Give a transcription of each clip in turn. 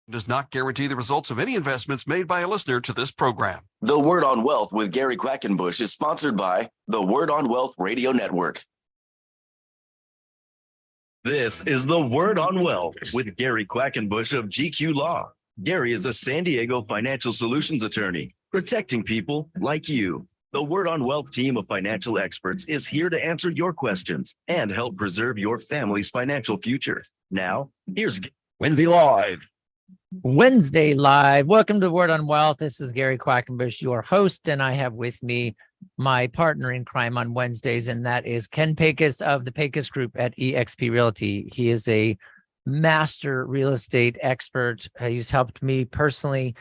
Does not guarantee the results of any investments made by a listener to this program. The Word on Wealth with Gary Quackenbush is sponsored by the Word on Wealth Radio Network. This is the Word on Wealth with Gary Quackenbush of GQ Law. Gary is a San Diego financial solutions attorney, protecting people like you. The Word on Wealth team of financial experts is here to answer your questions and help preserve your family's financial future. Now, here's Wendy Live. Wednesday Live. Welcome to Word on Wealth. This is Gary Quackenbush, your host, and I have with me my partner in crime on Wednesdays, and that is Ken Pecus of the Pecus Group at eXp Realty. He is a master real estate expert. He's helped me personally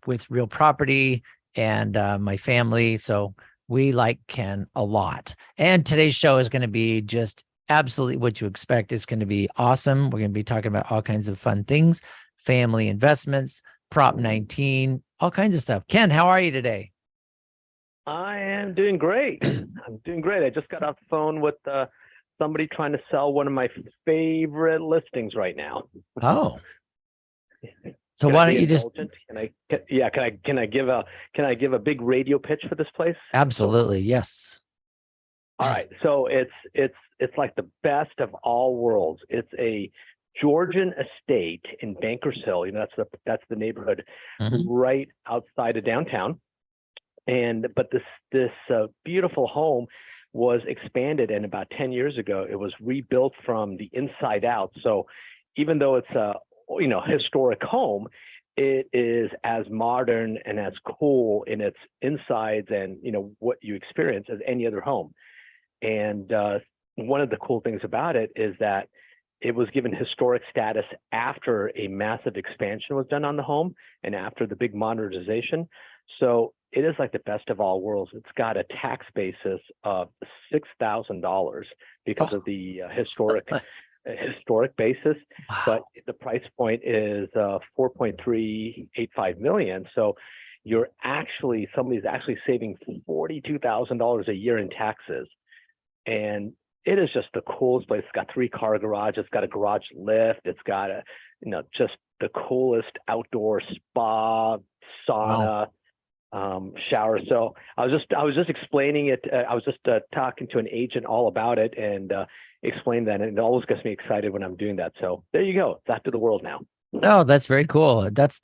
with real property and my family, so we like Ken a lot. And today's show is going to be just absolutely what you expect. It's going to be awesome. We're going to be talking about all kinds of fun things. Family investments, Prop 19, all kinds of stuff. Ken, how are you today? I am doing great. I'm doing great. I just got off the phone with somebody trying to sell one of my favorite listings right now. Oh, so why don't you just? Can I give a big radio pitch for this place? Absolutely, yes. All right. So it's like the best of all worlds. It's a Georgian estate in Bankers Hill. You know, that's the neighborhood right outside of downtown. But this beautiful home was expanded, and about 10 years ago, it was rebuilt from the inside out. So even though it's a historic home, it is as modern and as cool in its insides and what you experience as any other home. And one of the cool things about it is that it was given historic status after a massive expansion was done on the home and after the big modernization. So it is like the best of all worlds. It's got a tax basis of $6,000 because of the historic basis, Wow. But the price point is $4.385 million. So somebody's actually saving $42,000 a year in taxes. And it is just the coolest place. It's got 3-car garage. It's got a garage lift. It's got just the coolest outdoor spa, sauna, shower. So I was just explaining it. I was just talking to an agent all about it and explained that. And it always gets me excited when I'm doing that. So there you go. It's out to the world now. Oh, that's very cool. That's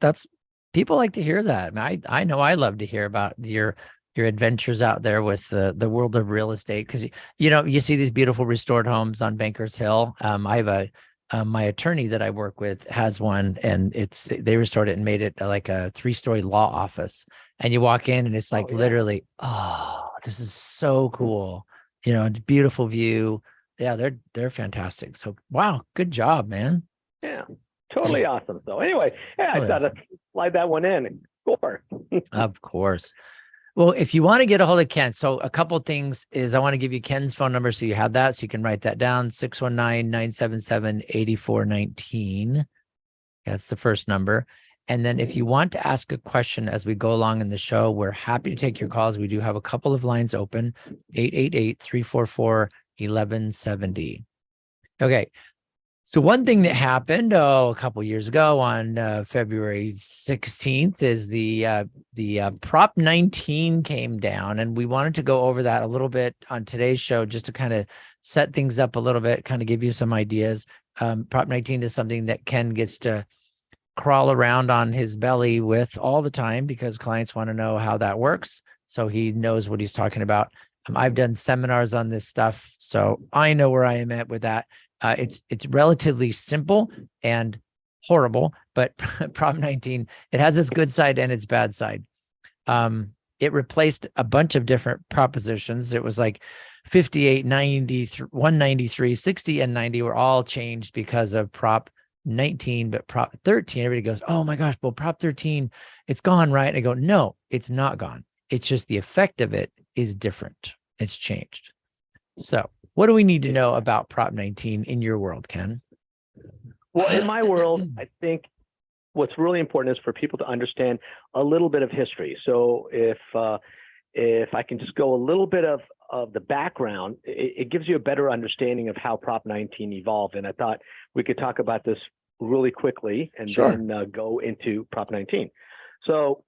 people like to hear that. I know I love to hear about your adventures out there with the world of real estate, because you see these beautiful restored homes on Bankers Hill. I have my attorney that I work with has one, and they restored it and made it like a 3-story law office. And you walk in and it's like literally, oh, this is so cool. Beautiful view. Yeah, they're fantastic. So wow, good job, man. Yeah, totally awesome. So anyway, I thought I'd slide that one in and score. Of course. Well, if you want to get a hold of Ken, so a couple of things is I want to give you Ken's phone number so you have that, so you can write that down, 619-977-8419. That's the first number. And then if you want to ask a question as we go along in the show, we're happy to take your calls. We do have a couple of lines open, 888-344-1170. Okay. So one thing that happened a couple of years ago on February 16th is the Prop 19 came down, and we wanted to go over that a little bit on today's show just to kind of set things up a little bit, kind of give you some ideas. Prop 19 is something that Ken gets to crawl around on his belly with all the time because clients want to know how that works. So he knows what he's talking about. I've done seminars on this stuff, so I know where I am at with that. It's relatively simple and horrible, but Prop 19, it has its good side and its bad side. It replaced a bunch of different propositions. It was like 58, 90, 193, 60, and 90 were all changed because of Prop 19, but Prop 13, everybody goes, oh my gosh, well, Prop 13, it's gone, right? I go, no, it's not gone. It's just the effect of it is different. It's changed. So what do we need to know about Prop 19 in your world, Ken? Well, in my world, I think what's really important is for people to understand a little bit of history. So if I can just go a little bit of the background, it gives you a better understanding of how Prop 19 evolved. And I thought we could talk about this really quickly and Sure. then go into Prop 19. So,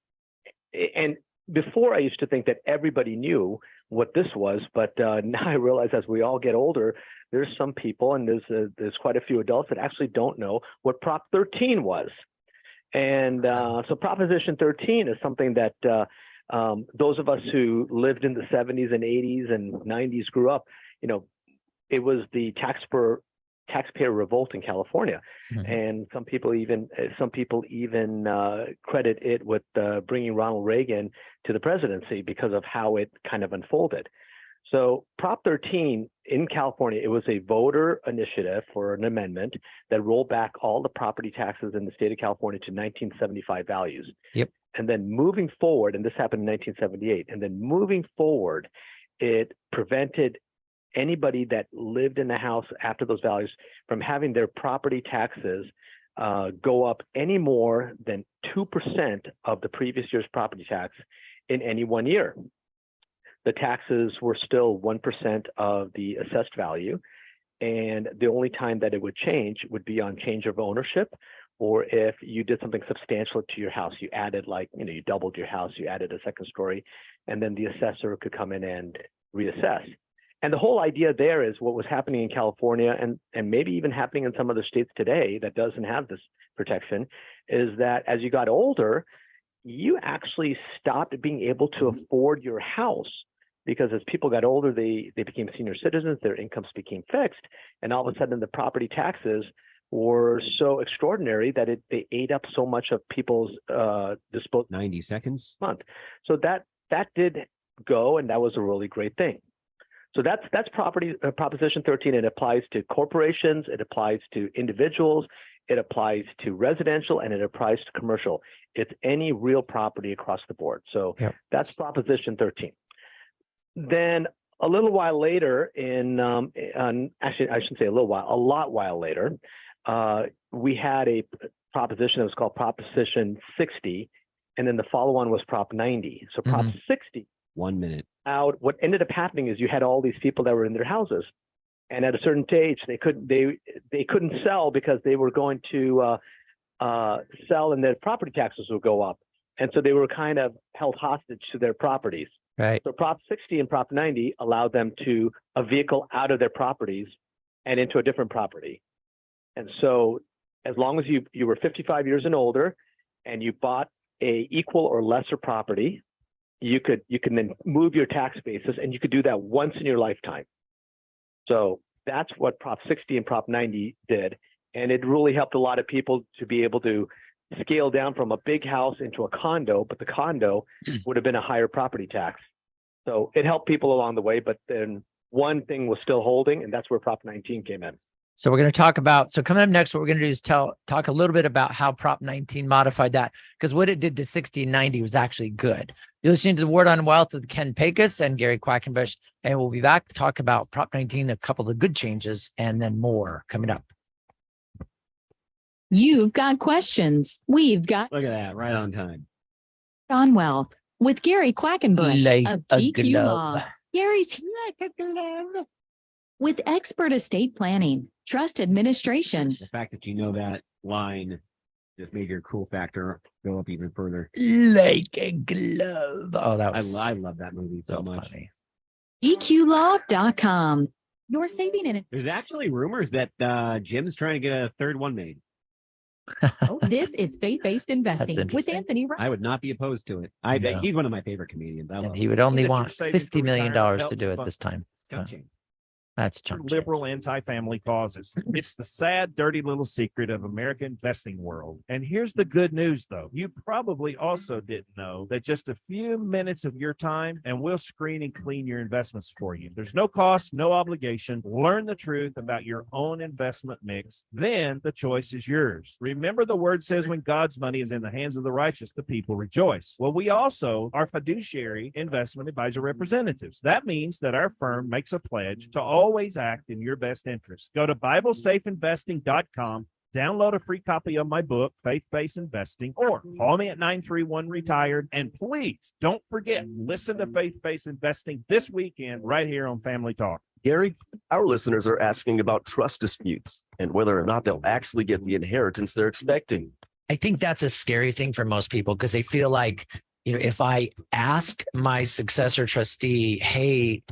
and before I used to think that everybody knew what this was, but now I realize as we all get older, there's some people, and there's quite a few adults that actually don't know what Prop 13 was. And so Proposition 13 is something that those of us who lived in the 70s and 80s and 90s grew up, it was the taxpayer revolt in California. Mhm. And some people even credit it with bringing Ronald Reagan to the presidency because of how it kind of unfolded. So Prop 13 in California, it was a voter initiative for an amendment that rolled back all the property taxes in the state of California to 1975 values. Yep. And then moving forward, and this happened in 1978, and then moving forward, it prevented anybody that lived in the house after those values from having their property taxes go up any more than 2% of the previous year's property tax in any 1 year. The taxes were still 1% of the assessed value, and the only time that it would change would be on change of ownership, or if you did something substantial to your house. You added, you doubled your house, you added a second story, and then the assessor could come in and reassess. And the whole idea there is what was happening in California and maybe even happening in some other states today that doesn't have this protection, is that as you got older, you actually stopped being able to afford your house, because as people got older, they became senior citizens, their incomes became fixed, and all of a sudden the property taxes were so extraordinary that they ate up so much of people's disposable 90 seconds. month. So that did go, and that was a really great thing. So that's Proposition 13. It applies to corporations, it applies to individuals, it applies to residential, and it applies to commercial. It's any real property across the board. So Yep. That's Proposition 13. Then a little while later, actually I shouldn't say a little while, a lot while later, we had a proposition that was called Proposition 60, and then the follow-on was Prop 90. So Prop 60. 1 minute. Out. What ended up happening is you had all these people that were in their houses, and at a certain age they couldn't sell because they were going to sell, and their property taxes would go up, and so they were kind of held hostage to their properties. Right. So Prop 60 and Prop 90 allowed them to a vehicle out of their properties and into a different property. And so as long as you were 55 years and older and you bought a equal or lesser property, you can then move your tax basis, and you could do that once in your lifetime. So that's what Prop 60 and Prop 90 did. And it really helped a lot of people to be able to scale down from a big house into a condo, but the condo would have been a higher property tax. So it helped people along the way, but then one thing was still holding, and that's where Prop 19 came in. So we're going to talk about, so coming up next, what we're going to do is talk a little bit about how Prop 19 modified that, because what it did to 60 and 90 was actually good. You're listening to The Word on Wealth with Ken Pecus and Gary Quackenbush, and we'll be back to talk about Prop 19, a couple of the good changes, and then more coming up. You've got questions. We've got Look at that. Right on time. on Wealth with Gary Quackenbush Like of a GQ glove. Law. Gary's like a glove. With expert estate planning, trust administration, The fact that you know that line just made your cool factor go up even further. Like a glove. Oh, that was I love that movie so so much. funny. EQLaw.com. You're saving in it. There's actually rumors that Jim's trying to get a third one made. This is faith-based investing with interesting. Anthony Wright. I would not be opposed to it. No. He's one of my favorite comedians. I And love he would only That you're want saving for $50 million retirement to do it helps this time. Coaching. That's chunk change. liberal anti-family causes. It's the sad, dirty little secret of American investing world. And here's the good news, though. You probably also didn't know that just a few minutes of your time and we'll screen and clean your investments for you. There's no cost, no obligation. Learn the truth about your own investment mix. Then the choice is yours. Remember, the word says when God's money is in the hands of the righteous, the people rejoice. Well, we also are fiduciary investment advisor representatives. That means that our firm makes a pledge to always act in your best interest. Go to BibleSafeInvesting.com, download a free copy of my book, Faith-Based Investing, or call me at 931-RETIRED. And please don't forget, listen to Faith-Based Investing this weekend right here on Family Talk. Gary, our listeners are asking about trust disputes. and whether or not they'll actually get the inheritance they're expecting. I think that's a scary thing for most people because they feel like, if I ask my successor trustee, hey,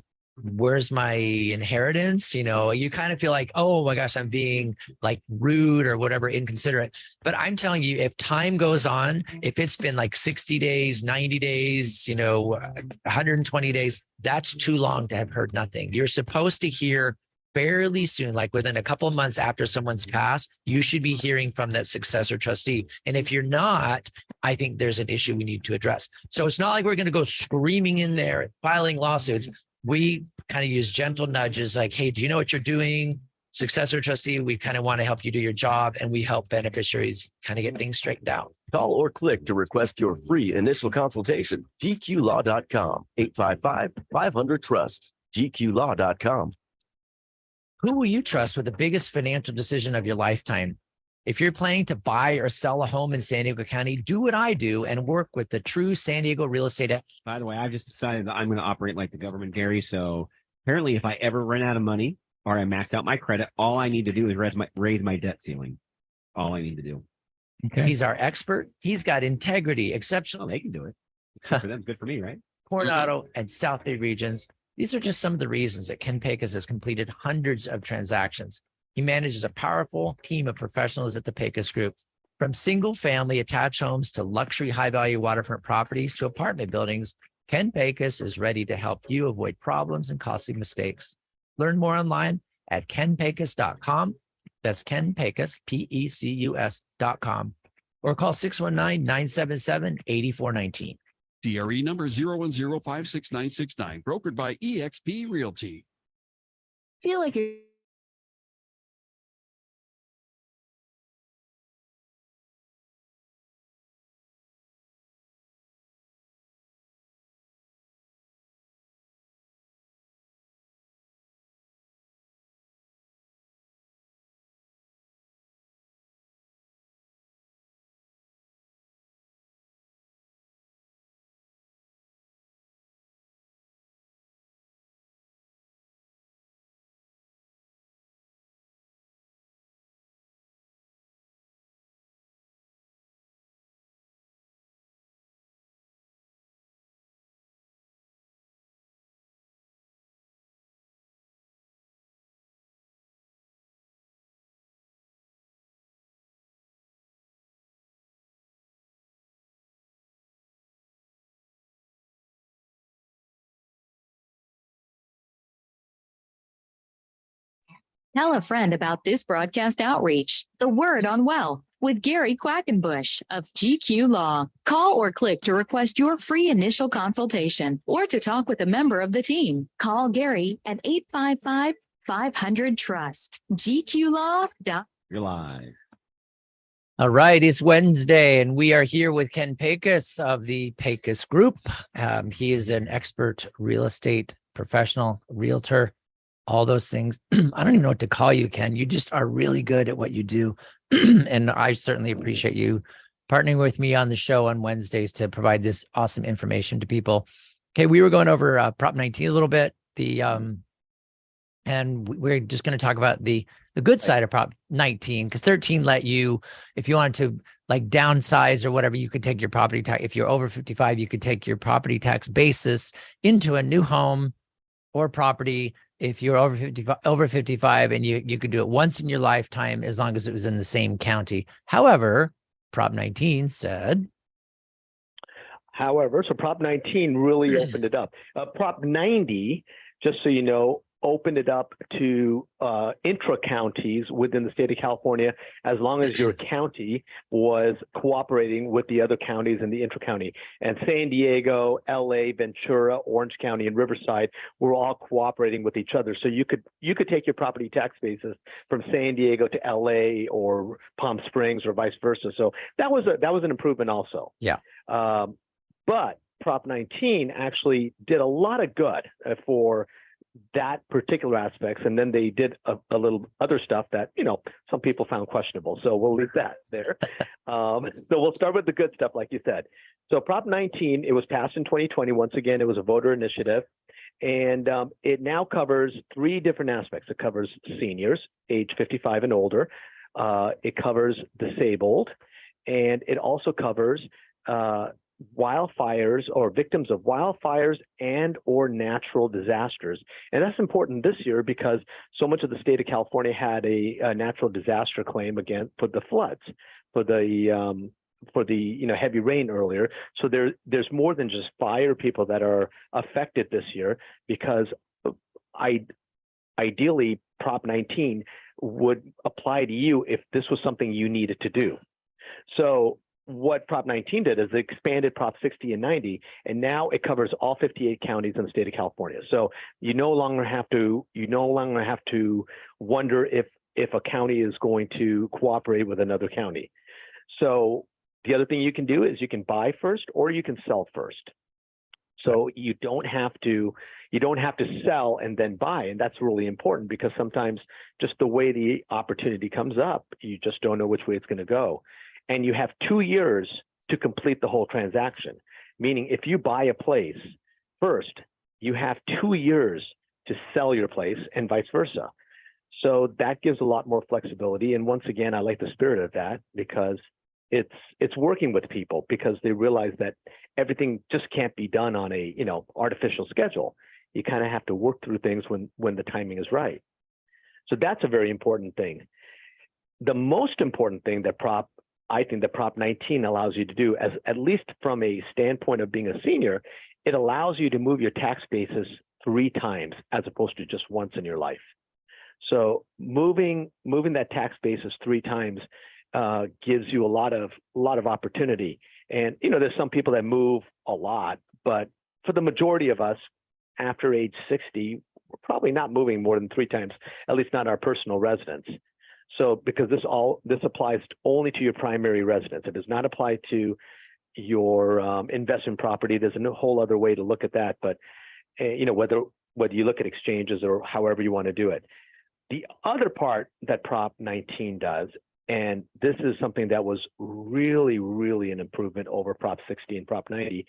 where's my inheritance? You kind of feel like, oh my gosh, I'm being like rude or whatever, inconsiderate. But I'm telling you, if time goes on, if it's been like 60 days, 90 days, 120 days, that's too long to have heard nothing. You're supposed to hear fairly soon, like within a couple of months after someone's passed, you should be hearing from that successor trustee. And if you're not, I think there's an issue we need to address. So it's not like we're going to go screaming in there, filing lawsuits. We kind of use gentle nudges like, hey, do you know what you're doing? Successor trustee, we kind of want to help you do your job, and we help beneficiaries kind of get things straightened out. Call or click to request your free initial consultation. GQlaw.com, 855-500-TRUST, GQlaw.com. Who will you trust with the biggest financial decision of your lifetime? If you're planning to buy or sell a home in San Diego County, do what I do and work with the true San Diego real estate. By the way, I've just decided that I'm going to operate like the government, Gary. So apparently, if I ever run out of money or I max out my credit, all I need to do is raise my debt ceiling. All I need to do. Okay. He's our expert. He's got integrity, exceptional. Oh, they can do it. Good for them. Good for me, right? Coronado and South Bay regions. These are just some of the reasons that Ken Pecus has completed hundreds of transactions. He manages a powerful team of professionals at the Pecus Group. From single-family attached homes to luxury high-value waterfront properties to apartment buildings, Ken Pecus is ready to help you avoid problems and costly mistakes. Learn more online at kenpecus.com. That's Ken Pecus, Pecus.com. Or call 619-977-8419. DRE number 010566969, brokered by eXp Realty. Feel like you're Tell a friend about this broadcast outreach, The Word on Wealth, with Gary Quackenbush of GQ Law. Call or click to request your free initial consultation or to talk with a member of the team. Call Gary at 855-500-TRUST. GQLaw.com. You're live. All right, it's Wednesday, and we are here with Ken Pecus of the Pecus Group. He is an expert real estate professional, realtor, all those things. I don't even know what to call you, Ken. You just are really good at what you do. And I certainly appreciate you partnering with me on the show on Wednesdays to provide this awesome information to people. Okay, we were going over Prop 19 a little bit. And we're just going to talk about the good side of Prop 19, because 13 let you, if you wanted to like downsize or whatever, you could take your property tax. If you're over 55, you could take your property tax basis into a new home or property. If you're over 55, and you could do it once in your lifetime, as long as it was in the same county. However, Prop 19 said. However, so Prop 19 really opened it up. Prop 90, just so you know, opened it up to intra-counties within the state of California, as long as your county was cooperating with the other counties in the intra-county. And San Diego, LA, Ventura, Orange County, and Riverside were all cooperating with each other. So you could take your property tax basis from San Diego to LA or Palm Springs or vice versa. So that was an improvement also. Yeah. But Prop 19 actually did a lot of good for that particular aspects, and then they did a little other stuff that some people found questionable. So we'll leave that there. So we'll start with the good stuff, like you said. So Prop 19, it was passed in 2020. Once again, it was a voter initiative, And it now covers 3 different aspects. It covers seniors, age 55 and older. It covers disabled, and it also covers wildfires or victims of wildfires and or natural disasters. And that's important this year because so much of the state of California had a natural disaster claim again for the floods, for the heavy rain earlier. So there's more than just fire people that are affected this year, because ideally Prop 19 would apply to you if this was something you needed to do. So what Prop 19 did is it expanded Prop 60 and 90, and now it covers all 58 counties in the state of California. So you no longer have to wonder if a county is going to cooperate with another county. So the other thing you can do is you can buy first or you can sell first. So you don't have to sell and then buy. And that's really important because sometimes just the way the opportunity comes up, you just don't know which way it's going to go. And you have 2 years to complete the whole transaction. Meaning if you buy a place first, you have 2 years to sell your place and vice versa. So that gives a lot more flexibility. And once again, I like the spirit of that because it's working with people, because they realize that everything just can't be done on a artificial schedule. You kind of have to work through things when the timing is right. So that's a very important thing. The most important thing that I think that Prop 19 allows you to do, as at least from a standpoint of being a senior, it allows you to move your tax basis 3 times as opposed to just once in your life. So moving that tax basis 3 times gives you a lot of opportunity. And there's some people that move a lot, but for the majority of us after age 60, we're probably not moving more than 3 times, at least not our personal residence. So because this applies only to your primary residence, it does not apply to your investment property. There's a whole other way to look at that, but whether you look at exchanges or however you want to do it. The other part that Prop 19 does, and this is something that was really, really an improvement over Prop 60 and Prop 90,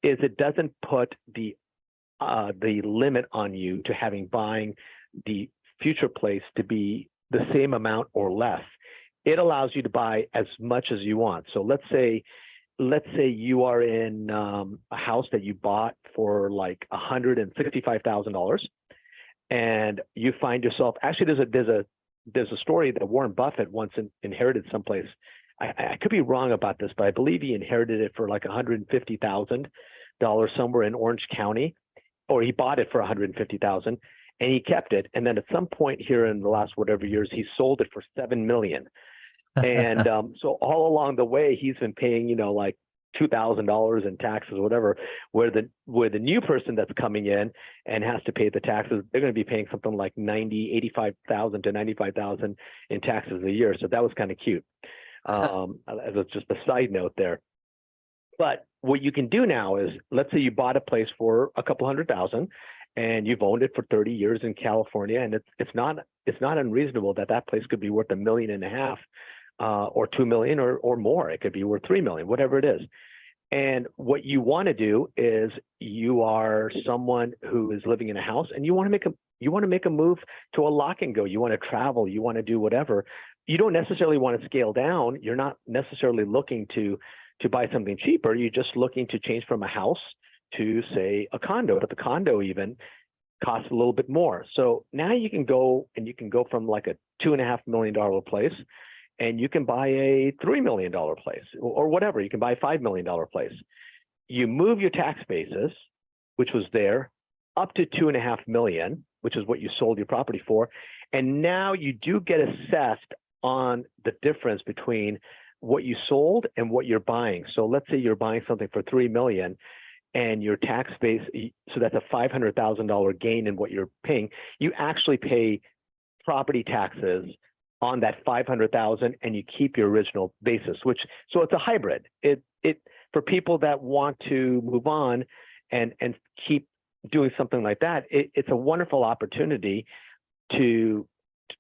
is it doesn't put the limit on you to buying the future place to be the same amount or less. It allows you to buy as much as you want. So let's say you are in a house that you bought for like $165,000, and you find yourself, actually there's a story that Warren Buffett once inherited someplace. I could be wrong about this, but I believe he inherited it for like $150,000 somewhere in Orange County, or he bought it for $150,000. And he kept it. And then at some point here in the last whatever years, he sold it for $7 million. And so all along the way, he's been paying, like $2,000 in taxes or whatever, where the new person that's coming in and has to pay the taxes, they're going to be paying something like $85,000 to $95,000 in taxes a year. So that was kind of cute. As just a side note there. But what you can do now is, let's say you bought a place for a couple $100,000, and you've owned it for 30 years in California, and it's not unreasonable that place could be worth $1.5 million, or $2 million, or more. It could be worth $3 million, whatever it is. And what you want to do is, you are someone who is living in a house, and you want to make a move to a lock and go. You want to travel. You want to do whatever. You don't necessarily want to scale down. You're not necessarily looking to buy something cheaper. You're just looking to change from a house to, say, a condo, but the condo even costs a little bit more. So now you can go from like a $2.5 million place, and you can buy a $3 million place, or whatever. You can buy a $5 million place. You move your tax basis, which was there, up to $2.5 million, which is what you sold your property for. And now you do get assessed on the difference between what you sold and what you're buying. So let's say you're buying something for $3 million, and your tax base, so that's a $500,000 gain in what you're paying. You actually pay property taxes on that $500,000, and you keep your original basis. So it's a hybrid. It for people that want to move on and keep doing something like that. It's a wonderful opportunity to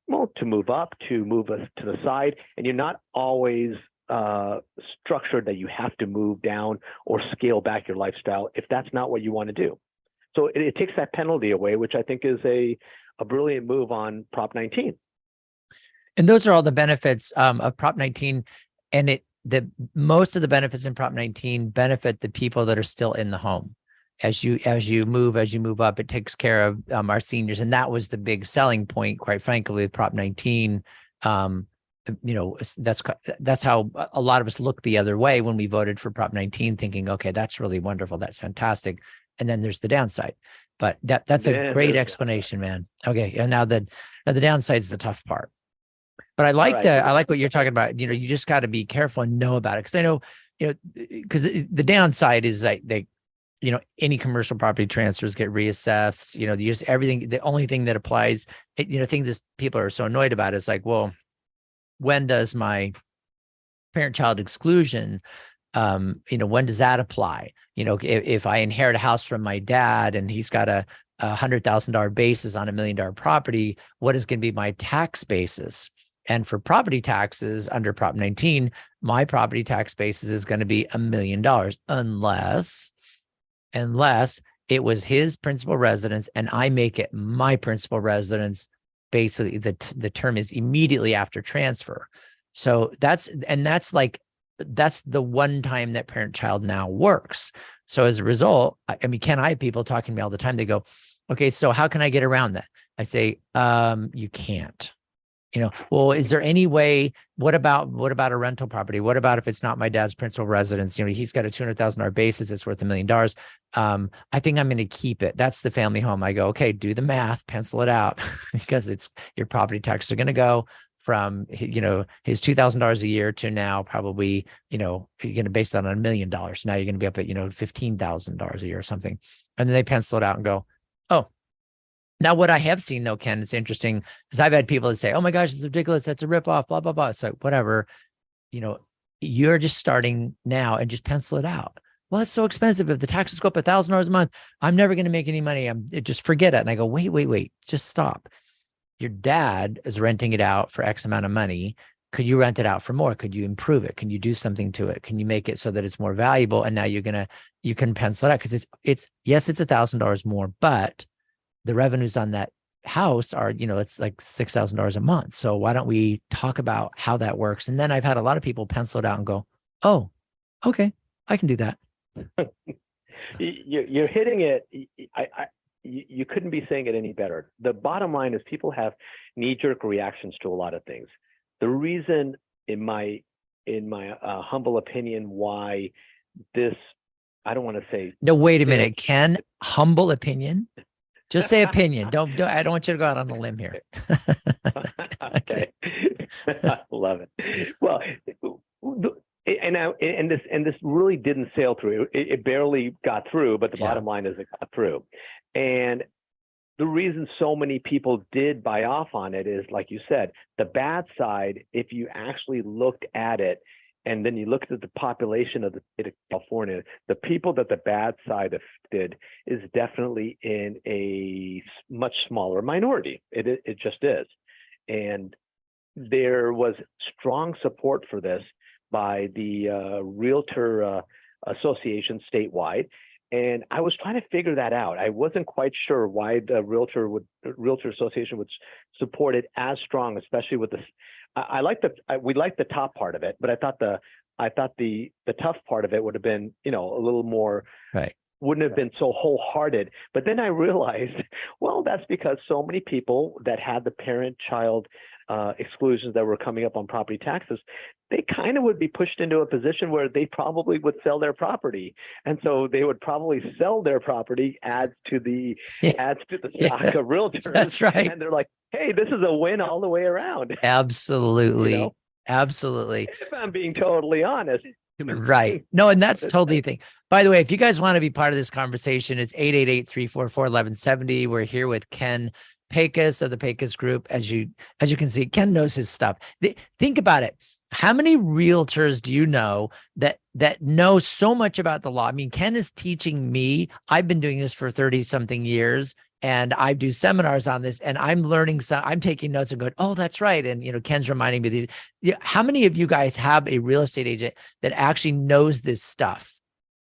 move up, to move us to the side, and you're not always structured that you have to move down or scale back your lifestyle if that's not what you want to do. So it takes that penalty away, which I think is a brilliant move on Prop 19. And those are all the benefits of Prop 19. And most of the benefits in Prop 19 benefit the people that are still in the home. As you move up, it takes care of our seniors. And that was the big selling point, quite frankly, with Prop 19. That's how a lot of us looked the other way when we voted for Prop 19, thinking, okay, that's really wonderful. That's fantastic. And then there's the downside. But that's a great explanation, man. Okay. And now the downside is the tough part. But I like I like what you're talking about. You just got to be careful and know about it. Cause I know, because the downside is like any commercial property transfers get reassessed, just everything. The only thing that applies, thing that people are so annoyed about is like, well, when does my parent-child exclusion, when does that apply? If I inherit a house from my dad and he's got a $100,000 basis on $1 million property, what is going to be my tax basis? And for property taxes under Prop 19, my property tax basis is going to be $1 million unless it was his principal residence and I make it my principal residence. Basically, the term is immediately after transfer. So that's the one time that parent-child now works. So as a result, Ken, I have people talking to me all the time. They go, okay, so how can I get around that? I say, you can't. Well, is there any way? What about a rental property? What about if it's not my dad's principal residence? He's got a $200,000 basis. It's worth $1 million. I think I'm going to keep it. That's the family home. I go, okay, do the math, pencil it out, because your property taxes are going to go from, his $2,000 a year to now probably, you're going to base that on $1 million. Now you're going to be up at, $15,000 a year or something. And then they pencil it out and go, oh. Now, what I have seen, though, Ken, it's interesting, because I've had people that say, oh, my gosh, it's ridiculous. That's a ripoff, blah, blah, blah. It's like, whatever, you're just starting now and just pencil it out. Well, it's so expensive. If the taxes go up $1,000 a month, I'm never going to make any money. Just forget it. And I go, wait, just stop. Your dad is renting it out for X amount of money. Could you rent it out for more? Could you improve it? Can you do something to it? Can you make it so that it's more valuable? And now you can pencil it out, because it's $1,000 more, but the revenues on that house are, it's like $6,000 a month. So why don't we talk about how that works? And then I've had a lot of people pencil it out and go, oh, okay, I can do that. You're hitting it. You couldn't be saying it any better. The bottom line is people have knee-jerk reactions to a lot of things. The reason, in my humble opinion, why this, I don't want to say. No, wait a minute, Ken, humble opinion? Just say opinion. Don't. I don't want you to go out on a limb here. Okay. I love it. Well, and this really didn't sail through. It barely got through, but the bottom line is it got through. And the reason so many people did buy off on it is, like you said, the bad side. If you actually looked at it, and then you looked at the population of the state of California, the people that the bad side affected is definitely in a much smaller minority. It just is. And there was strong support for this by the Realtor Association statewide. And I was trying to figure that out. I wasn't quite sure why the Realtor Association would support it as strong, especially with this. We liked the top part of it, but I thought the tough part of it would have been, a little more, right. Wouldn't have been so wholehearted. But then I realized, well, that's because so many people that had the parent-child exclusions that were coming up on property taxes, they kind of would be pushed into a position where they probably would sell their property. And so they would probably sell their property, adds to the stock of realtors. That's right. And they're like, hey, this is a win all the way around. Absolutely. Absolutely. If I'm being totally honest. Right. No, and that's totally the thing. By the way, if you guys want to be part of this conversation, it's 888-344-1170. We're here with Ken Pecus of the Pecus Group. As you can see, Ken knows his stuff. Think about it. How many realtors do you know that know so much about the law? I mean, Ken is teaching me. I've been doing this for 30 something years, and I do seminars on this, and I'm learning. I'm taking notes and going, oh, that's right. And, Ken's reminding me of these. How many of you guys have a real estate agent that actually knows this stuff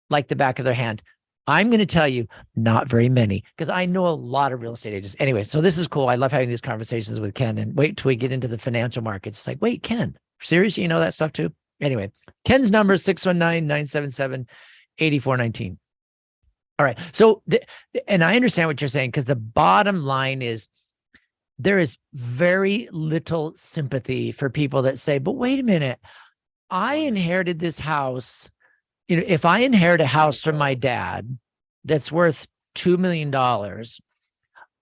like the back of their hand? I'm going to tell you, not very many, because I know a lot of real estate agents. Anyway, so this is cool. I love having these conversations with Ken, and wait till we get into the financial markets. It's like, wait, Ken, seriously, you know that stuff too? Anyway, Ken's number is 619-977-8419. All right. So, and I understand what you're saying, because the bottom line is there is very little sympathy for people that say, but wait a minute, I inherited this house. You know, if I inherit a house from my dad that's worth $2 million,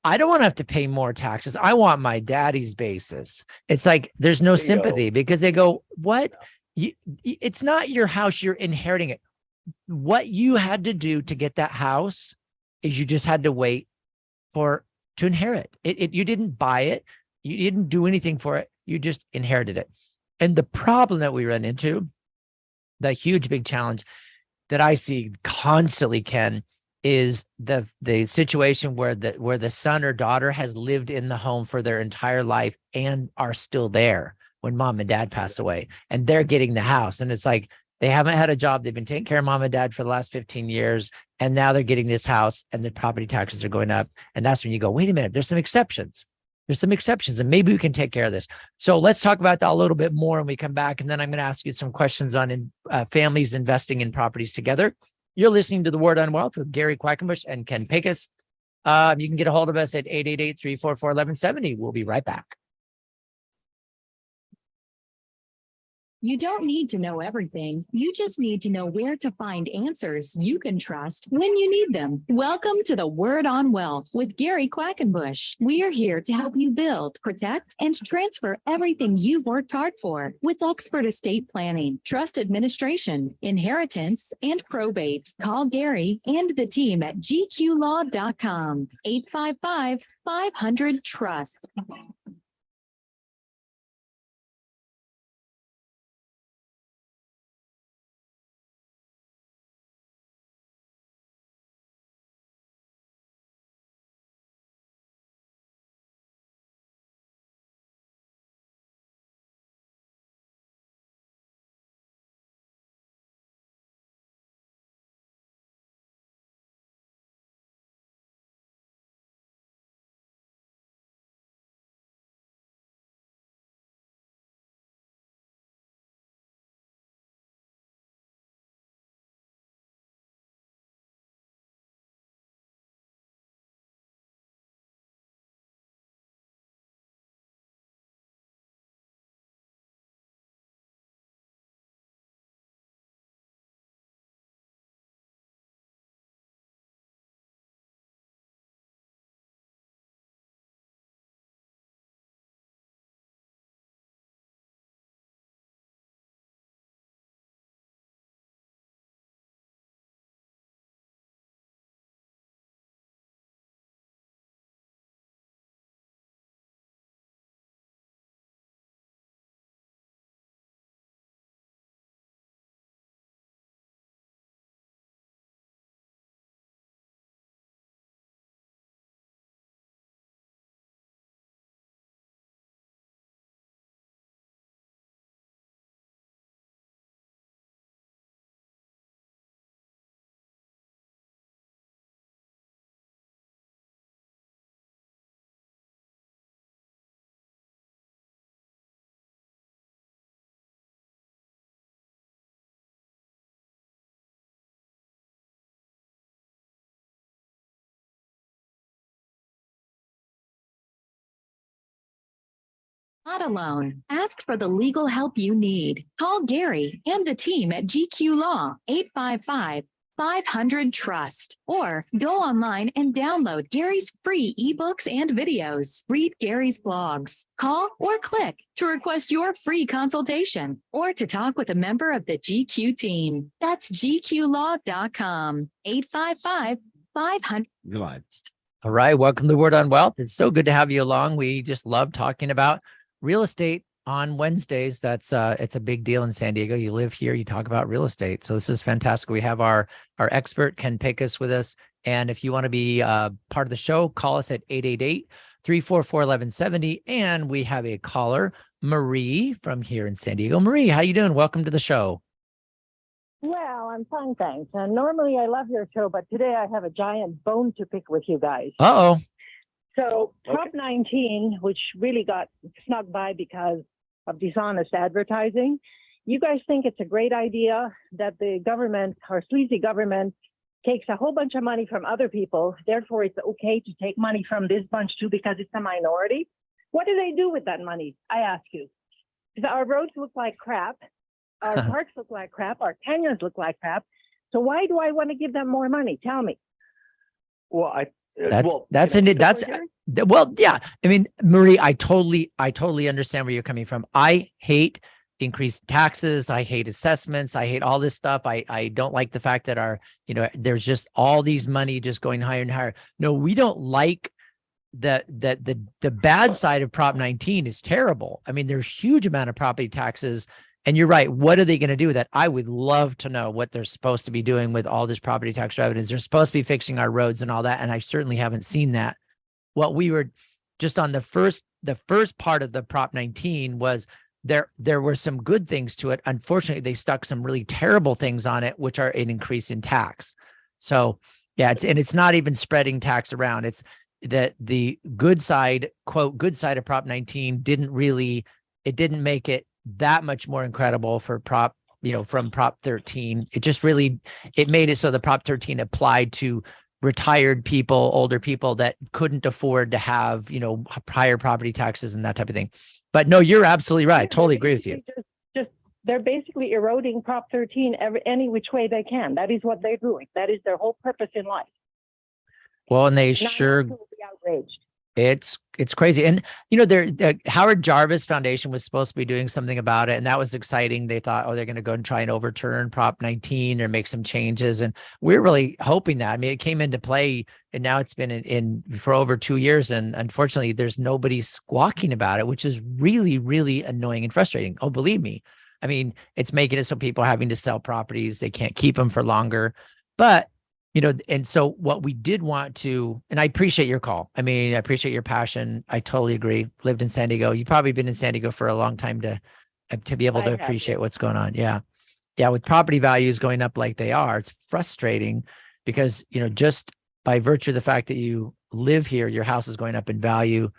I don't want to have to pay more taxes. I want my daddy's basis. It's like there's no sympathy because they go, what? It's not your house. You're inheriting it. What you had to do to get that house is you just had to wait to inherit it. You didn't buy it. You didn't do anything for it. You just inherited it. And the problem that we run into, the huge big challenge that I see constantly, Ken, is the situation where the son or daughter has lived in the home for their entire life and are still there when mom and dad pass away, and they're getting the house. And it's like, they haven't had a job. They've been taking care of mom and dad for the last 15 years. And now they're getting this house and the property taxes are going up. And that's when you go, wait a minute, there's some exceptions. And maybe we can take care of this. So let's talk about that a little bit more when we come back. And then I'm going to ask you some questions on families investing in properties together. You're listening to The Word on Wealth with Gary Quackenbush and Ken Pecus. You can get a hold of us at 888-344-1170. We'll be right back. You don't need to know everything. You just need to know where to find answers you can trust when you need them. Welcome to The Word on Wealth with Gary Quackenbush. We are here to help you build, protect, and transfer everything you've worked hard for with expert estate planning, trust administration, inheritance, and probate. Call Gary and the team at gqlaw.com, 855-500-TRUST. Not alone. Ask for the legal help you need. Call Gary and the team at GQ Law, 855-500-TRUST, or go online and download Gary's free ebooks and videos. Read Gary's blogs. Call or click to request your free consultation or to talk with a member of the GQ team. That's gqlaw.com, 855-500-TRUST. All right. Welcome to Word on Wealth. It's so good to have you along. We just love talking about real estate on Wednesdays. It's a big deal in San Diego. You live here, you talk about real estate. So this is fantastic. We have our expert, Ken Pecus, with us. And if you want to be part of the show, call us at 888-344-1170. And we have a caller, Marie, from here in San Diego. Marie, how you doing? Welcome to the show. Well, I'm fine, thanks. And normally I love your show, but today I have a giant bone to pick with you guys. Uh-oh. So Prop 19, which really got snuck by because of dishonest advertising, you guys think it's a great idea that the government or sleazy government takes a whole bunch of money from other people. Therefore, it's okay to take money from this bunch too because it's a minority. What do they do with that money? I ask you. Because our roads look like crap. Our parks look like crap. Our canyons look like crap. So why do I want to give them more money? Tell me. Well, yeah. I mean, Marie, I totally understand where you're coming from. I hate increased taxes. I hate assessments. I hate all this stuff. I don't like the fact that there's just all these money just going higher and higher. No, we don't like the bad side of Prop 19 is terrible. I mean, there's huge amount of property taxes. And you're right. What are they going to do with that? I would love to know what they're supposed to be doing with all this property tax revenues. They're supposed to be fixing our roads and all that. And I certainly haven't seen that. What we were just on the first part of the Prop 19 was there were some good things to it. Unfortunately, they stuck some really terrible things on it, which are an increase in tax. So yeah, it's not even spreading tax around. It's that the good side, quote, good side of Prop 19 didn't make it that much more incredible for from Prop 13. It made it so the Prop 13 applied to retired people, older people that couldn't afford to have, higher property taxes and that type of thing. But no, you're absolutely right. I totally agree with you. They're basically eroding Prop 13 any which way they can. That is what they're doing. That is their whole purpose in life. Well, and they Not sure to be outraged. It's crazy. And, the Howard Jarvis Foundation was supposed to be doing something about it. And that was exciting. They thought, they're going to go and try and overturn Prop 19 or make some changes. And we're really hoping that. I mean, it came into play and now it's been in for over 2 years. And unfortunately, there's nobody squawking about it, which is really, really annoying and frustrating. Oh, believe me. I mean, it's making it so people are having to sell properties. They can't keep them for longer. But and so what we did want to, and I appreciate your call. I mean, I appreciate your passion. I totally agree. Lived in San Diego. You've probably been in San Diego for a long time to be able to appreciate what's going on. Yeah. Yeah. With property values going up like they are, it's frustrating because, just by virtue of the fact that you live here, your house is going up in value.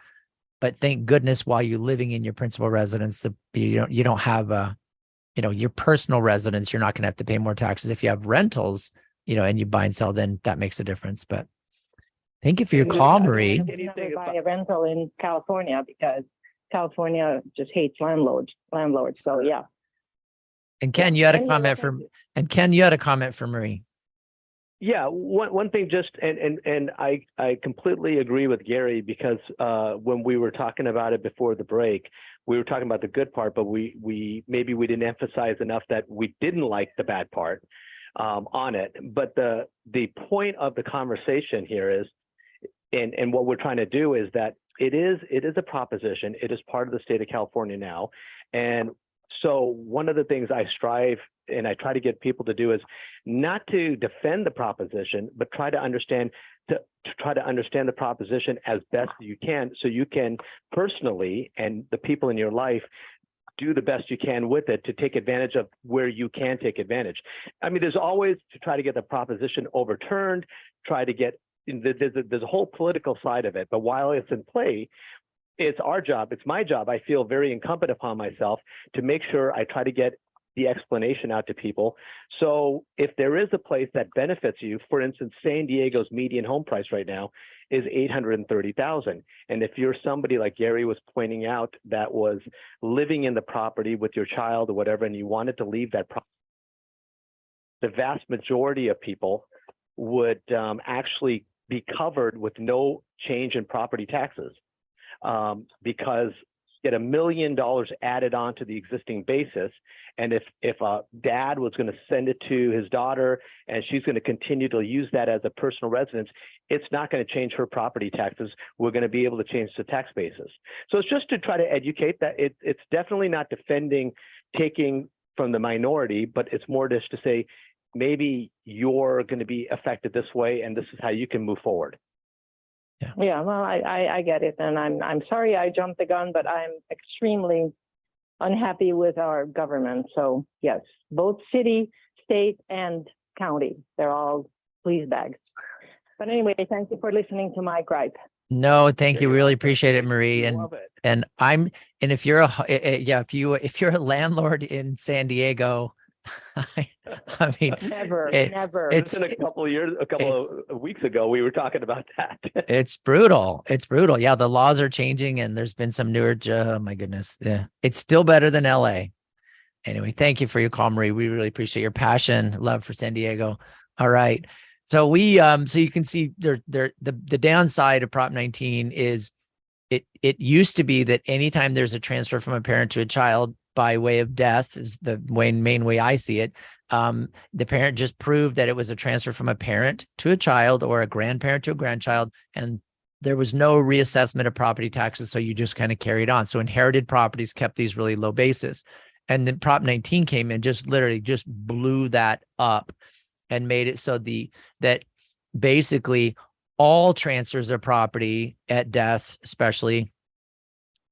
But thank goodness while you're living in your principal residence, you don't have your personal residence, you're not going to have to pay more taxes. If you have rentals, and you buy and sell, then that makes a difference. But thank you for your call, Marie. Never buy a rental in California because California just hates landlords. So yeah. And Ken, you had a comment for Marie. Yeah, one thing just and I completely agree with Gary because when we were talking about it before the break, we were talking about the good part, but we didn't emphasize enough that we didn't like the bad part on it. But the point of the conversation here is, and what we're trying to do is that it is a proposition. It is part of the state of California now, and so one of the things I strive and I try to get people to do is not to defend the proposition, but try to understand the proposition as best you can, so you can personally and the people in your life do the best you can with it to take advantage of where you can take advantage. I mean, there's always to try to get the proposition overturned, try to get, there's a whole political side of it, but while it's in play, it's our job, it's my job. I feel very incumbent upon myself to make sure I try to get the explanation out to people. So if there is a place that benefits you, for instance, San Diego's median home price right now is $830,000. And if you're somebody like Gary was pointing out that was living in the property with your child or whatever, and you wanted to leave that property, the vast majority of people would actually be covered with no change in property taxes because get $1 million added on to the existing basis. And if a dad was going to send it to his daughter and she's going to continue to use that as a personal residence, it's not going to change her property taxes. We're going to be able to change the tax basis. So it's just to try to educate that it's definitely not defending taking from the minority, but it's more just to say, maybe you're going to be affected this way and this is how you can move forward. Yeah, well, I get it, and I'm sorry I jumped the gun, but I'm extremely unhappy with our government. So yes, both city, state, and county, they're all please bags. But anyway, thank you for listening to my gripe. No, thank you. Really appreciate it, Marie. We And love it. and if you're if you're a landlord in San Diego, I mean, Never. it's A couple of weeks ago, we were talking about that. it's brutal. It's brutal. Yeah, the laws are changing, and there's been some newer. Oh my goodness. Yeah, it's still better than LA. Anyway, thank you for your call, Marie. We really appreciate your passion, love for San Diego. All right. So so you can see the downside of Prop 19 is it used to be that anytime there's a transfer from a parent to a child by way of death is the main way I see it. The parent just proved that it was a transfer from a parent to a child or a grandparent to a grandchild, and there was no reassessment of property taxes. So you just kind of carried on. So inherited properties kept these really low bases. And then Prop 19 came and just literally just blew that up and made it so that basically all transfers of property at death, especially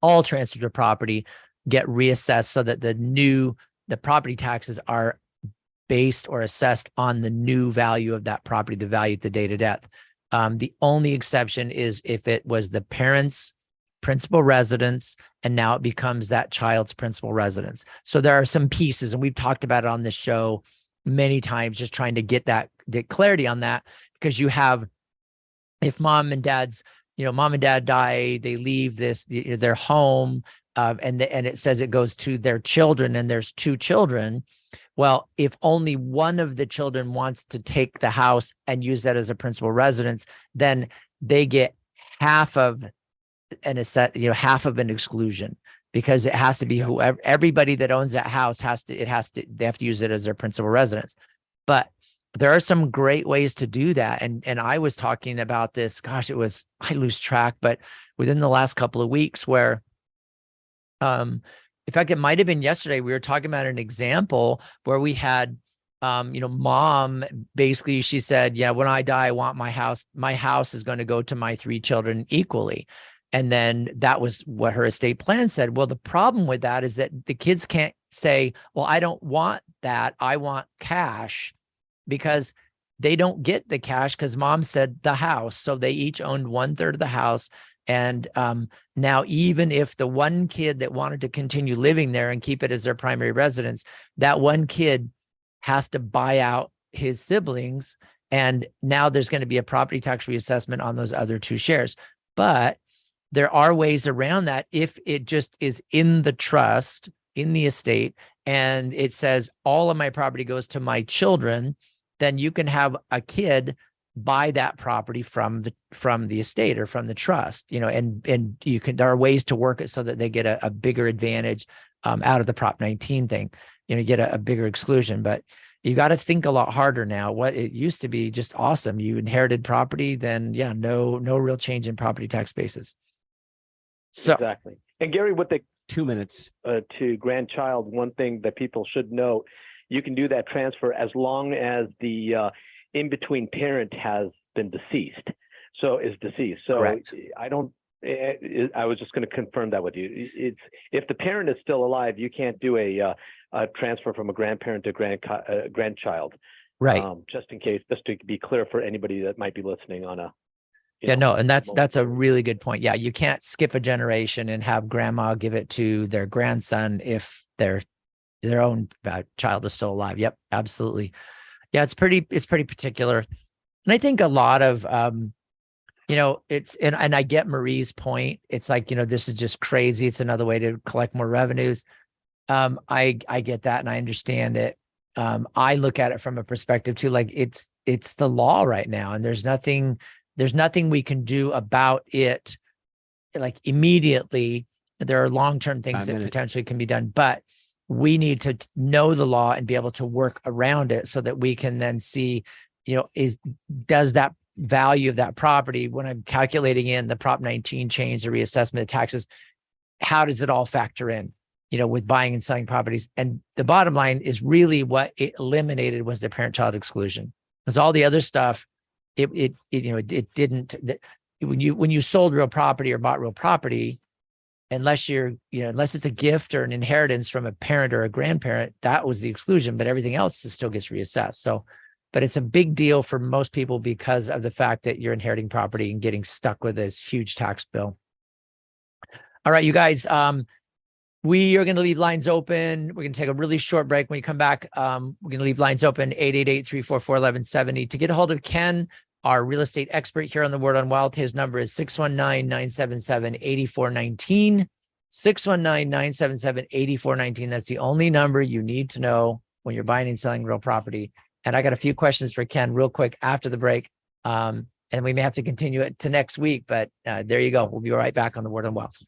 all transfers of property, get reassessed so that the property taxes are based or assessed on the new value of that property, the value at the date of death. The only exception is if it was the parent's principal residence and now it becomes that child's principal residence. So there are some pieces, and we've talked about it on this show many times, just trying to get clarity on that, because you have, if mom and dad die, they leave their home, and it says it goes to their children, and there's two children. Well, if only one of the children wants to take the house and use that as a principal residence, then they get half of an exclusion, because it has to be everybody that owns that house they have to use it as their principal residence. But there are some great ways to do that. And I was talking about this, gosh, I lose track, but within the last couple of weeks where, in fact, it might've been yesterday, we were talking about an example where we had, mom, basically she said, yeah, when I die, I want my house is going to go to my three children equally. And then that was what her estate plan said. Well, the problem with that is that the kids can't say, well, I don't want that, I want cash, because they don't get the cash because mom said the house. So they each owned 1/3 of the house. And now, even if the one kid that wanted to continue living there and keep it as their primary residence, that one kid has to buy out his siblings. And now there's going to be a property tax reassessment on those other two shares. But there are ways around that. If it just is in the trust, in the estate, and it says all of my property goes to my children, then you can have a kid buy that property from the estate or from the trust, and there are ways to work it so that they get a bigger advantage out of the Prop 19 thing, get a bigger exclusion. But you got to think a lot harder now. What it used to be just awesome. You inherited property, then yeah, no real change in property tax basis. So exactly. And Gary, with the 2 minutes. To grandchild, one thing that people should know, you can do that transfer as long as the in-between parent has been deceased. So correct. I was just going to confirm that with you. It's if the parent is still alive, you can't do a transfer from a grandparent to grandchild. Right. Just in case, just to be clear for anybody that might be listening on a. And that's a really good point. Yeah, you can't skip a generation and have grandma give it to their grandson if their own child is still alive. Yep, absolutely. Yeah, it's pretty particular. And I think a lot of it's and I get Marie's point. It's like, this is just crazy. It's another way to collect more revenues. I get that and I understand it. I look at it from a perspective too, like it's the law right now, and there's nothing we can do about it like immediately. There are long-term things that potentially can be done, but we need to know the law and be able to work around it so that we can then see, does that value of that property, when I'm calculating in the Prop 19 change, the reassessment of taxes, how does it all factor in, with buying and selling properties? And the bottom line is really what it eliminated was the parent-child exclusion, because all the other stuff, it didn't. When you sold real property or bought real property, unless unless it's a gift or an inheritance from a parent or a grandparent, that was the exclusion, but everything else still gets reassessed. So, but it's a big deal for most people because of the fact that you're inheriting property and getting stuck with this huge tax bill. All right, you guys, we are going to leave lines open. We're going to take a really short break. When we come back, we're going to leave lines open, 888-344-1170. To get a hold of Ken, our real estate expert here on the Word on Wealth, his number is 619-977-8419. 619-977-8419. That's the only number you need to know when you're buying and selling real property. And I got a few questions for Ken real quick after the break. And we may have to continue it to next week, but there you go. We'll be right back on the Word on Wealth.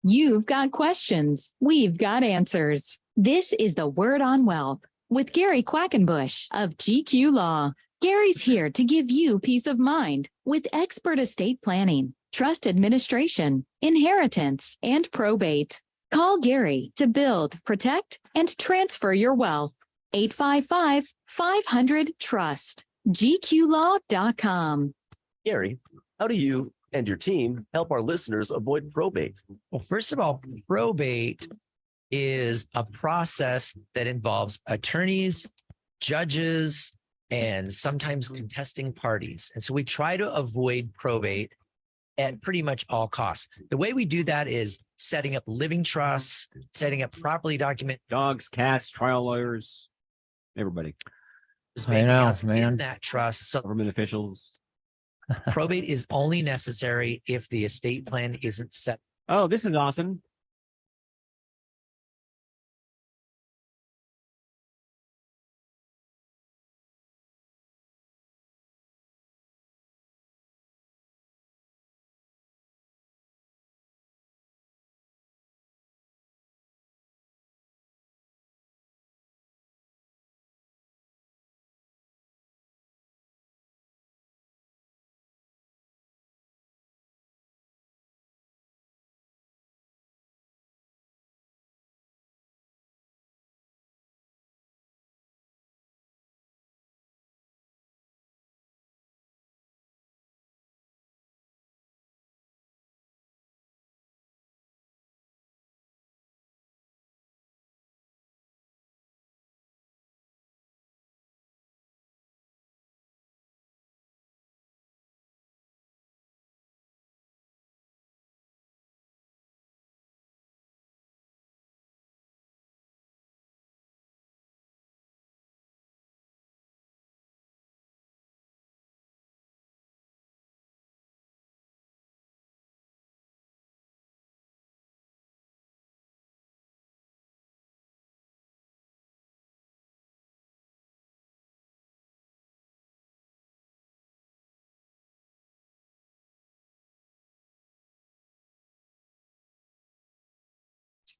You've got questions. We've got answers. This is the Word on Wealth with Gary Quackenbush of GQ Law. Gary's here to give you peace of mind with expert estate planning, trust administration, inheritance, and probate. Call Gary to build, protect, and transfer your wealth. 855-500-TRUST. GQlaw.com. Gary, how do you and your team help our listeners avoid probate? Well, first of all, probate is a process that involves attorneys, judges, and sometimes contesting parties. And so we try to avoid probate at pretty much all costs. The way we do that is setting up living trusts, setting up properly documented Dogs, cats, trial lawyers, everybody, bank accounts in that trust. So government officials. probate is only necessary if the estate plan isn't set. Oh, this is awesome.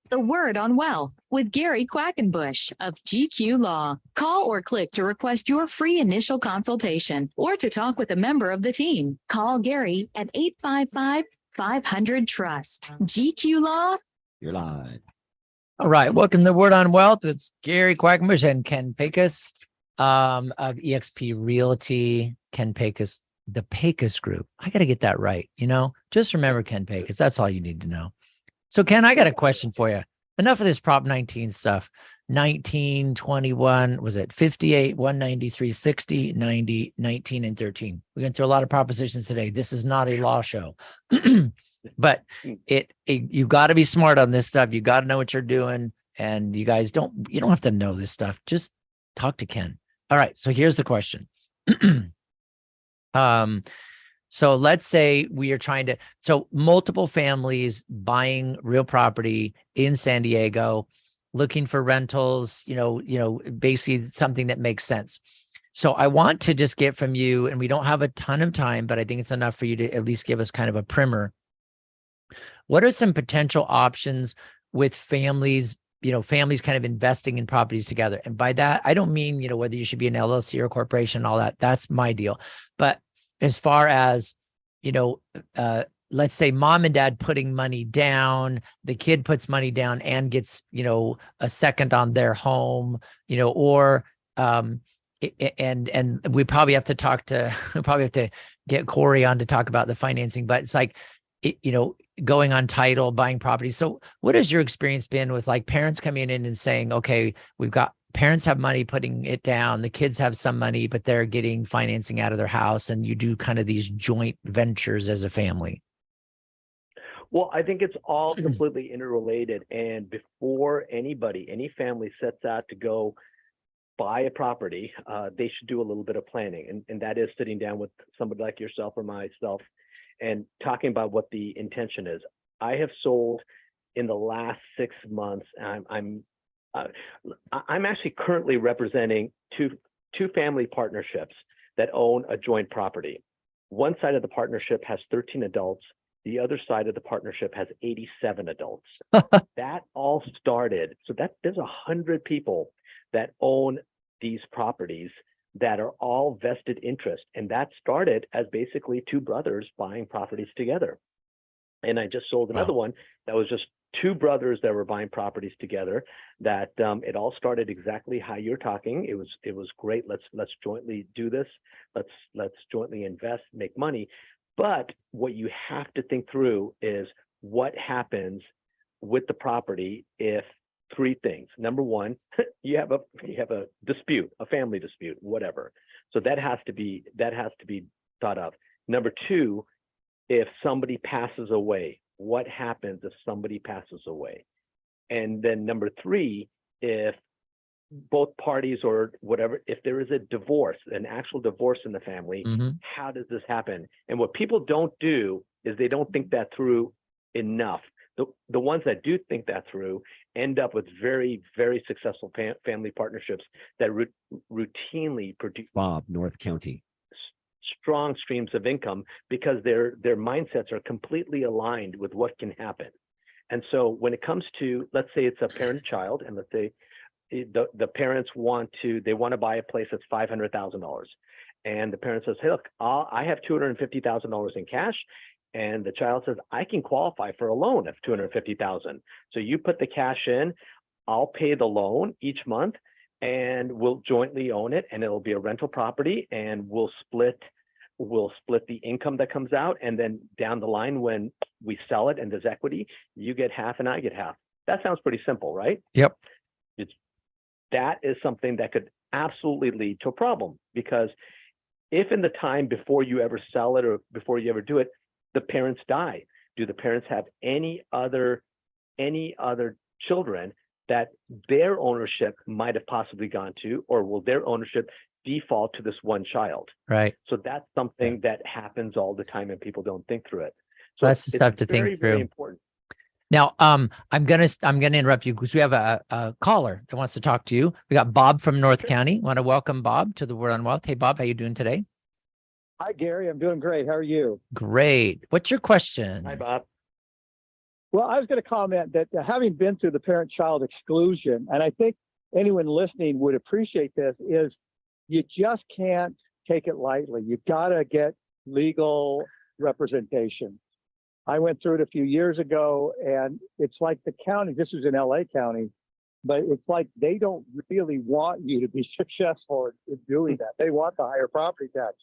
The Word on Wealth with Gary Quackenbush of GQ Law. Call or click to request your free initial consultation or to talk with a member of the team. Call Gary at 855-500-TRUST. GQ Law. You're live. All right. Welcome to Word on Wealth. It's Gary Quackenbush and Ken Pecus of eXp Realty. Ken Pecus, the Pecus Group. I got to get that right. Just remember Ken Pecus. That's all you need to know. So Ken, I got a question for you. Enough of this Prop 19 stuff. 19, 21, was it 58, 193, 60, 90, 19, and 13. We went through a lot of propositions today. This is not a law show. But you got to be smart on this stuff. You got to know what you're doing. And you guys you don't have to know this stuff. Just talk to Ken. All right. So here's the question. So let's say we are so multiple families buying real property in San Diego, looking for rentals, basically something that makes sense. So I want to just get from you, and we don't have a ton of time, but I think it's enough for you to at least give us kind of a primer. What are some potential options with families, families kind of investing in properties together? And by that, I don't mean, whether you should be an LLC or a corporation and all that. That's my deal. But as far as, let's say mom and dad putting money down, the kid puts money down and gets, a second on their home, and we probably have to get Corey on to talk about the financing, but it's like, going on title, buying property. So what has your experience been with like parents coming in and saying, okay, parents have money putting it down, the kids have some money, but they're getting financing out of their house, and you do kind of these joint ventures as a family? Well, I think it's all completely interrelated. And before any family sets out to go buy a property, they should do a little bit of planning. And that is sitting down with somebody like yourself or myself and talking about what the intention is. I have sold in the last 6 months. I'm actually currently representing two family partnerships that own a joint property. One side of the partnership has 13 adults. The other side of the partnership has 87 adults. That all started, so that there's 100 people that own these properties that are all vested interest. And that started as basically two brothers buying properties together. And I just sold another one that was just two brothers that were buying properties together. That it all started exactly how you're talking. It was great. Let's jointly do this. Let's jointly invest, make money. But what you have to think through is what happens with the property if three things. Number one, you have a dispute, a family dispute, whatever. So that has to be thought of. Number two, if somebody passes away, what happens if somebody passes away? And then number three, if both parties or whatever, if there is a divorce, an actual divorce in the family, how does this happen? And what people don't do is they don't think that through enough. The ones that do think that through end up with very, very successful family partnerships that routinely produce North County strong streams of income because their mindsets are completely aligned with what can happen. And so when it comes to, let's say it's a parent-child, and let's say the parents want to buy a place that's $500,000, and the parent says, hey, look, I have $250,000 in cash, and the child says, I can qualify for a loan of $250,000. So you put the cash in, I'll pay the loan each month, and we'll jointly own it, and it'll be a rental property, and we'll split the income that comes out, and then down the line when we sell it and there's equity, you get half and I get half. That sounds pretty simple, right? Yep. That is something that could absolutely lead to a problem, because if in the time before you ever sell it or before you ever do it, the parents die, do the parents have any other children that their ownership might have possibly gone to, or will their ownership default to this one child? Right. So that's something that happens all the time and people don't think through it. So that's the stuff to think through. Very important. Now, I'm gonna interrupt you because we have a caller that wants to talk to you. We got Bob from North County. Want to welcome Bob to the Word on Wealth. Hey, Bob, how you doing today? Hi, Gary. I'm doing great. How are you? Great. What's your question? Hi, Bob. Well, I was going to comment that having been through the parent-child exclusion, and I think anyone listening would appreciate this, is you just can't take it lightly. You've got to get legal representation. I went through it a few years ago, and it's like the county, this was in LA County, but it's like they don't really want you to be successful in doing that. They want the higher property tax.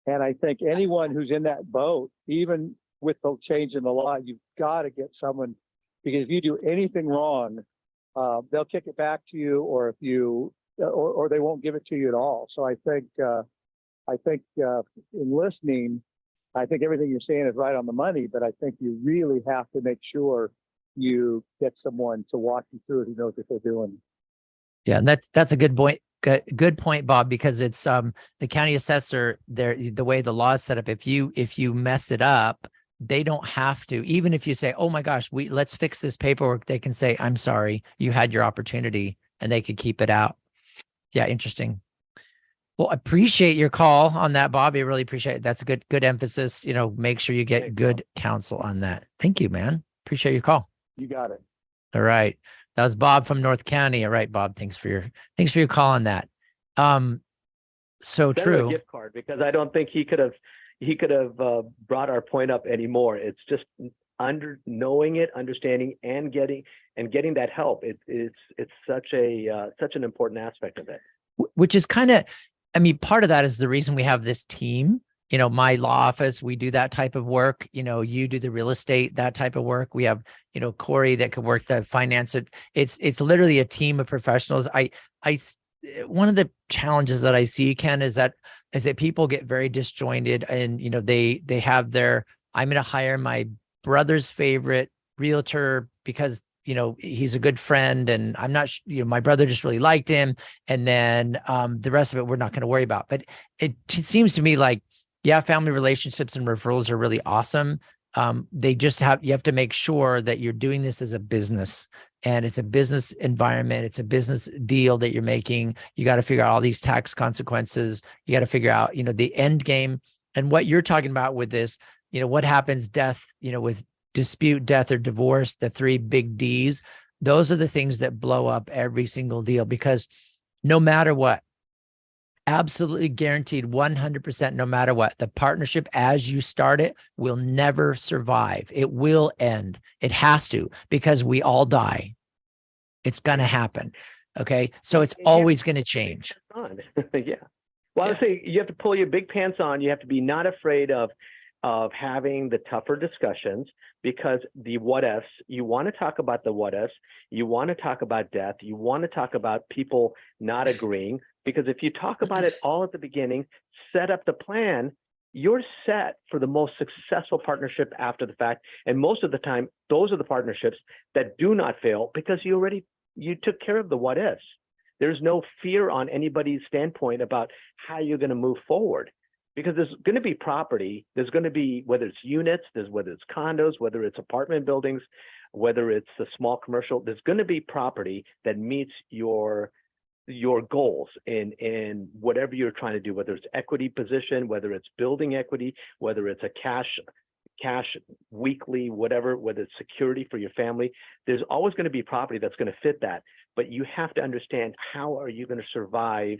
And I think anyone who's in that boat, even with the change in the law, you've got to get someone, because if you do anything wrong, they'll kick it back to you, or if you, or they won't give it to you at all. So I think in listening, I think everything you're saying is right on the money, but I think you really have to make sure you get someone to walk you through it who knows what they're doing. Yeah, and that's a good point. Good point, Bob, because it's the county assessor there, the way the law is set up. If you mess it up, they don't have to. Even if you say, "Oh my gosh, let's fix this paperwork," they can say, "I'm sorry, you had your opportunity," and they could keep it out. Yeah, interesting. Well, I appreciate your call on that, Bob. I really appreciate it. That's a good emphasis. Make sure you get good counsel on that. Thank you, man. Appreciate your call. You got it. All right. That was Bob from North County. All right, Bob. Thanks for your call on that. So Send true. him a gift card, because I don't think he could have brought our point up anymore. It's just knowing it, understanding, and getting that help. It's such an important aspect of it. Which is kind of, part of that is the reason we have this team, my law office, we do that type of work. You do the real estate, that type of work. We have, Corey that could work the finance. It's literally a team of professionals. One of the challenges that I see, Ken, is that people get very disjointed, and they have their, I'm going to hire my brother's favorite realtor because he's a good friend, and I'm not my brother just really liked him, and then the rest of it we're not going to worry about. But it seems to me like, yeah, family relationships and referrals are really awesome. You have to make sure that you're doing this as a business, and it's a business environment. It's a business deal that you're making. You got to figure out all these tax consequences. You got to figure out, the end game, and what you're talking about with this, what happens with dispute, death, or divorce, the 3 big Ds. Those are the things that blow up every single deal, because no matter what, absolutely guaranteed 100%, no matter what, the partnership as you start it will never survive. It will end. It has to, because we all die. It's going to happen. Okay. So it's always going to change. Yeah. Well, I would say you have to pull your big pants on. You have to be not afraid of having the tougher discussions, because the what ifs, you want to talk about the what ifs, you want to talk about death, you want to talk about people not agreeing, because if you talk about it all at the beginning, set up the plan, you're set for the most successful partnership after the fact. And most of the time, those are the partnerships that do not fail, because you took care of the what ifs. There's no fear on anybody's standpoint about how you're going to move forward. Because there's going to be property, there's going to be, whether it's units, whether it's condos, whether it's apartment buildings, whether it's a small commercial, there's going to be property that meets your goals in whatever you're trying to do, whether it's equity position, whether it's building equity, whether it's a cash weekly, whatever, whether it's security for your family. There's always going to be property that's going to fit that. But you have to understand, how are you going to survive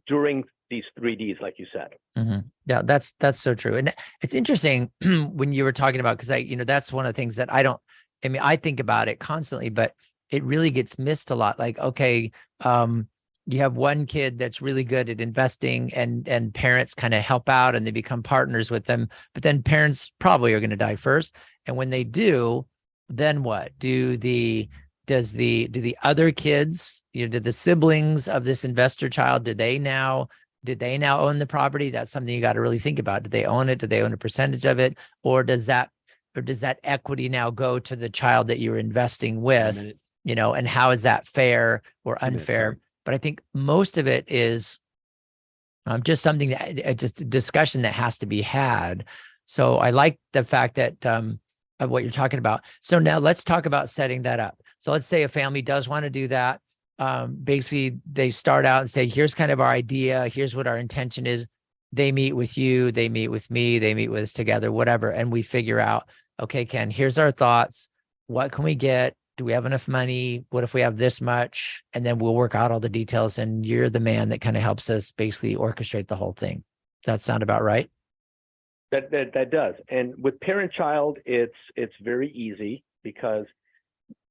during these 3Ds, like you said. Mm-hmm. Yeah, that's so true. And it's interesting when you were talking about, because that's one of the things that I think about it constantly, but it really gets missed a lot. Like, okay, you have one kid that's really good at investing, and parents kind of help out and they become partners with them, but then parents probably are going to die first. And when they do, then what? Do the other kids, did the siblings of this investor child, did they now own the property? That's something you got to really think about. Do they own it? Do they own a percentage of it? Or does that equity now go to the child that you're investing with? And how is that fair or unfair? But I think most of it is just something that just a discussion that has to be had. So I like the fact that of what you're talking about. So now let's talk about setting that up. So let's say a family does want to do that. Basically, they start out and say, here's kind of our idea. Here's what our intention is. They meet with you. They meet with me. They meet with us together, whatever. And we figure out, okay, Ken, here's our thoughts. What can we get? Do we have enough money? What if we have this much? And then we'll work out all the details. And you're the man that kind of helps us basically orchestrate the whole thing. Does that sound about right? That does. And with parent-child, it's very easy, because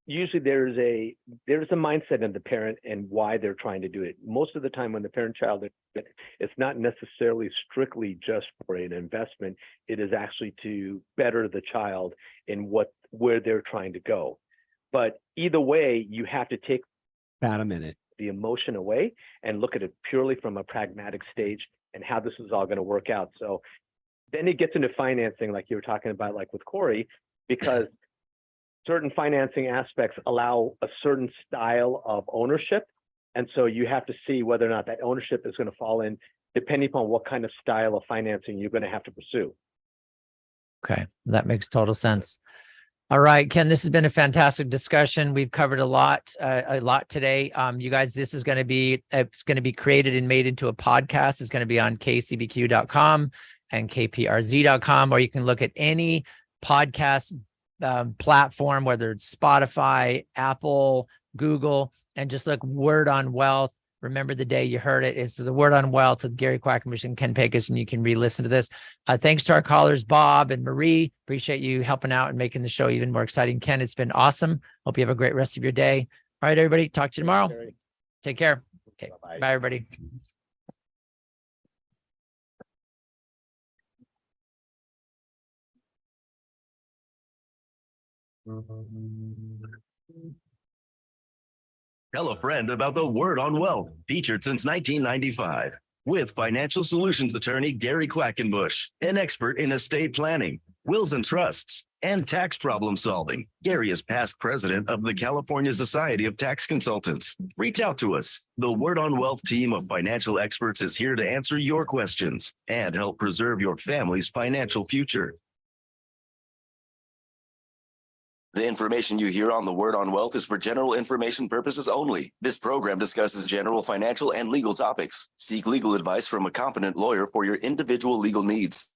usually there's a mindset in the parent and why they're trying to do it. Most of the time when the parent-child, it's not necessarily strictly just for an investment. It is actually to better the child in where they're trying to go. But either way, you have to take about a minute the emotion away and look at it purely from a pragmatic stage and how this is all going to work out. So then it gets into financing, like you were talking about, like with Corey, because certain financing aspects allow a certain style of ownership. And so you have to see whether or not that ownership is going to fall in, depending upon what kind of style of financing you're going to have to pursue. Okay, that makes total sense. All right, Ken, this has been a fantastic discussion. We've covered a lot today. You guys, this is going to be, it's going to be created and made into a podcast. It's going to be on kcbq.com and kprz.com, or you can look at any podcast platform, whether it's Spotify, Apple, Google, and just look Word on Wealth. Remember the day you heard it. It's the Word on Wealth with Gary Quackenbush and Ken Pecus, and you can re-listen to this. Thanks to our callers, Bob and Marie. Appreciate you helping out and making the show even more exciting. Ken, it's been awesome. Hope you have a great rest of your day. All right, everybody. Talk to you tomorrow. Take care. Okay. Bye, everybody. Tell a friend about the Word on Wealth, featured since 1995. With financial solutions attorney Gary Quackenbush, an expert in estate planning, wills and trusts, and tax problem solving. Gary is past president of the California Society of Tax Consultants. Reach out to us. The Word on Wealth team of financial experts is here to answer your questions and help preserve your family's financial future. The information you hear on the Word on Wealth is for general information purposes only. This program discusses general financial and legal topics. Seek legal advice from a competent lawyer for your individual legal needs.